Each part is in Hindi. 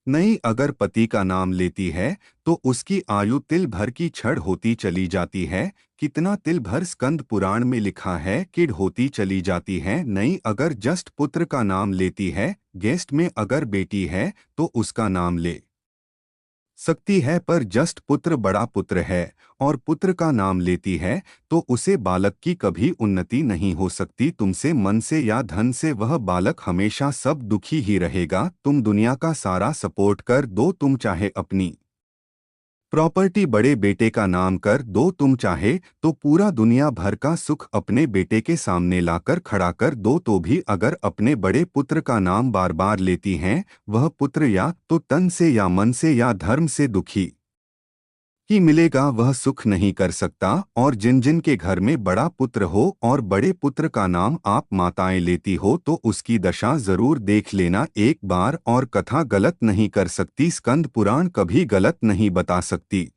नई अगर पति का नाम लेती है तो उसकी आयु तिल भर की छड़ होती चली जाती है। कितना तिल भर स्कंद पुराण में लिखा है किड होती चली जाती है। नई अगर जस्ट पुत्र का नाम लेती है, गेस्ट में अगर बेटी है तो उसका नाम ले सकती है, पर जस्ट पुत्र बड़ा पुत्र है और पुत्र का नाम लेती है तो उसे बालक की कभी उन्नति नहीं हो सकती। तुमसे मन से या धन से वह बालक हमेशा सब दुखी ही रहेगा। तुम दुनिया का सारा सपोर्ट कर दो, तुम चाहे अपनी प्रॉपर्टी बड़े बेटे का नाम कर दो, तुम चाहे तो पूरा दुनिया भर का सुख अपने बेटे के सामने लाकर खड़ा कर दो, तो भी अगर अपने बड़े पुत्र का नाम बार बार लेती हैं, वह पुत्र या तो तन से या मन से या धर्म से दुखी ही मिलेगा, वह सुख नहीं कर सकता। और जिन जिन के घर में बड़ा पुत्र हो और बड़े पुत्र का नाम आप माताएं लेती हो तो उसकी दशा जरूर देख लेना एक बार। और कथा गलत नहीं कर सकती, स्कंद पुराण कभी गलत नहीं बता सकती।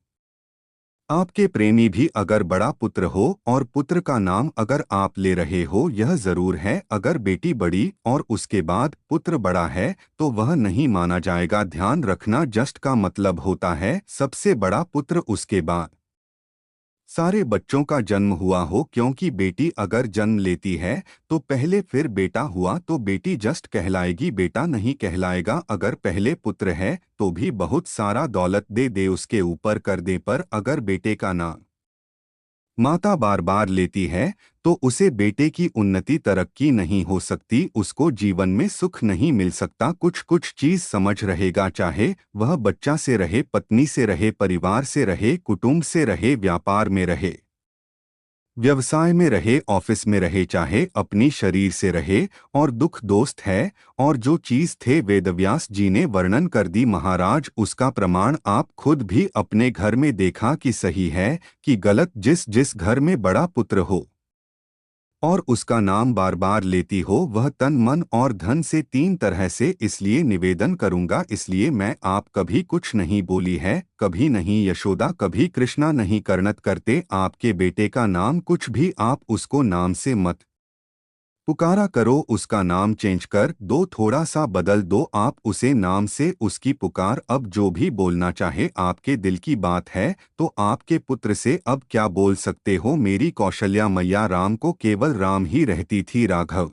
आपके प्रेमी भी अगर बड़ा पुत्र हो और पुत्र का नाम अगर आप ले रहे हो, यह जरूर है अगर बेटी बड़ी और उसके बाद पुत्र बड़ा है तो वह नहीं माना जाएगा। ध्यान रखना, जस्ट का मतलब होता है सबसे बड़ा पुत्र, उसके बाद सारे बच्चों का जन्म हुआ हो। क्योंकि बेटी अगर जन्म लेती है तो पहले फिर बेटा हुआ तो बेटी जस्ट कहलाएगी, बेटा नहीं कहलाएगा। अगर पहले पुत्र है तो भी बहुत सारा दौलत दे दे उसके ऊपर कर दे, पर अगर बेटे का नाम माता बार बार लेती है तो उसे बेटे की उन्नति तरक्की नहीं हो सकती, उसको जीवन में सुख नहीं मिल सकता। कुछ कुछ चीज समझ रहेगा, चाहे वह बच्चा से रहे, पत्नी से रहे, परिवार से रहे, कुटुंब से रहे, व्यापार में रहे, व्यवसाय में रहे, ऑफिस में रहे, चाहे अपनी शरीर से रहे। और दुख दोस्त है। और जो चीज थे वेदव्यास जी ने वर्णन कर दी महाराज, उसका प्रमाण आप खुद भी अपने घर में देखा कि सही है कि गलत। जिस जिस घर में बड़ा पुत्र हो और उसका नाम बार बार लेती हो, वह तन मन और धन से तीन तरह से। इसलिए निवेदन करूंगा, इसलिए मैं आप कभी कुछ नहीं बोली है, कभी नहीं यशोदा, कभी कृष्णा नहीं कर्णत करते। आपके बेटे का नाम कुछ भी आप उसको नाम से मत पुकारा करो, उसका नाम चेंज कर दो, थोड़ा सा बदल दो आप उसे नाम से उसकी पुकार। अब जो भी बोलना चाहे, आपके दिल की बात है तो आपके पुत्र से अब क्या बोल सकते हो। मेरी कौशल्या मैया, राम को केवल राम ही रहती थी, राघव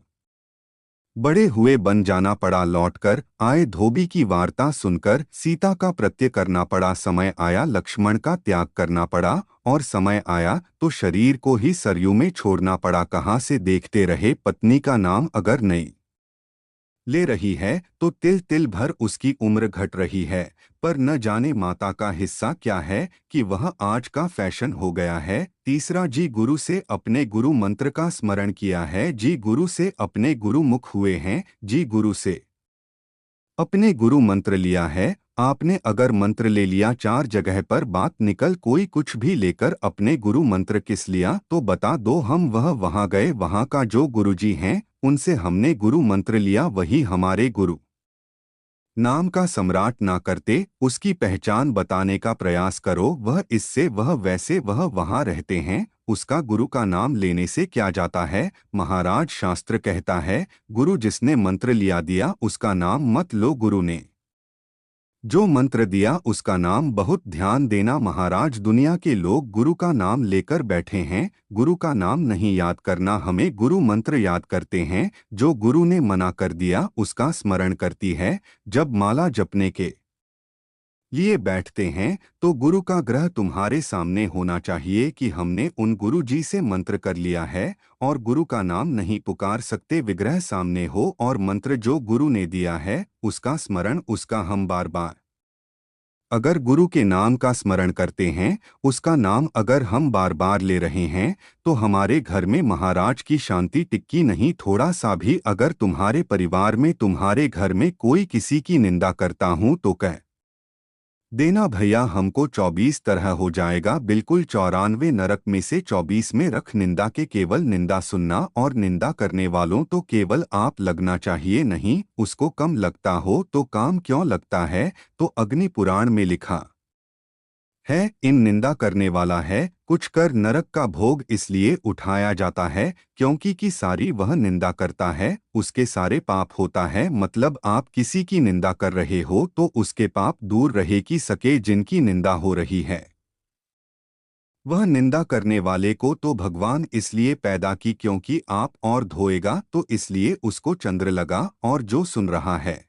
बड़े हुए बन जाना पड़ा, लौटकर आए धोबी की वार्ता सुनकर सीता का प्रत्यय करना पड़ा, समय आया लक्ष्मण का त्याग करना पड़ा और समय आया तो शरीर को ही सरयू में छोड़ना पड़ा। कहाँ से देखते रहे, पत्नी का नाम अगर नहीं ले रही है तो तिल तिल भर उसकी उम्र घट रही है। पर न जाने माता का हिस्सा क्या है कि वह आज का फैशन हो गया है। तीसरा, जी गुरु से अपने गुरु मंत्र का स्मरण किया है, जी गुरु से अपने गुरु मुख हुए हैं, जी गुरु से अपने गुरु मंत्र लिया है। आपने अगर मंत्र ले लिया, चार जगह पर बात निकल, कोई कुछ भी लेकर अपने गुरु मंत्र किस लिया तो बता दो, हम वह वहां गए, वहां का जो गुरुजी हैं उनसे हमने गुरु मंत्र लिया, वही हमारे गुरु। नाम का सम्राट ना करते, उसकी पहचान बताने का प्रयास करो। वह इससे वह वैसे, वह वहां रहते हैं, उसका गुरु का नाम लेने से क्या जाता है। महाराज, शास्त्र कहता है गुरु जिसने मंत्र लिया दिया उसका नाम मत लो, गुरु ने जो मंत्र दिया उसका नाम बहुत ध्यान देना। महाराज, दुनिया के लोग गुरु का नाम लेकर बैठे हैं, गुरु का नाम नहीं याद करना, हमें गुरु मंत्र याद करते हैं। जो गुरु ने मना कर दिया उसका स्मरण करती है। जब माला जपने के लिए बैठते हैं तो गुरु का ग्रह तुम्हारे सामने होना चाहिए कि हमने उन गुरु जी से मंत्र कर लिया है और गुरु का नाम नहीं पुकार सकते। विग्रह सामने हो और मंत्र जो गुरु ने दिया है उसका स्मरण, उसका हम बार बार अगर गुरु के नाम का स्मरण करते हैं, उसका नाम अगर हम बार बार ले रहे हैं तो हमारे घर में महाराज की शांति टिक्की नहीं। थोड़ा सा भी अगर तुम्हारे परिवार में, तुम्हारे घर में कोई किसी की निंदा करता हूं तो कह देना भैया, हमको 24 तरह हो जाएगा, बिल्कुल 94 नरक में से 24 में रख। निंदा के केवल निंदा सुनना और निंदा करने वालों तो केवल आप लगना चाहिए, नहीं उसको कम लगता हो तो काम क्यों लगता है। तो अग्नि पुराण में लिखा है, इन निंदा करने वाला है, कुछ कर नरक का भोग इसलिए उठाया जाता है क्योंकि की सारी वह निंदा करता है उसके सारे पाप होता है। मतलब आप किसी की निंदा कर रहे हो तो उसके पाप दूर रहे की सके जिनकी निंदा हो रही है। वह निंदा करने वाले को तो भगवान इसलिए पैदा की क्योंकि आप और धोएगा तो इसलिए उसको चंद्र लगा और जो सुन रहा है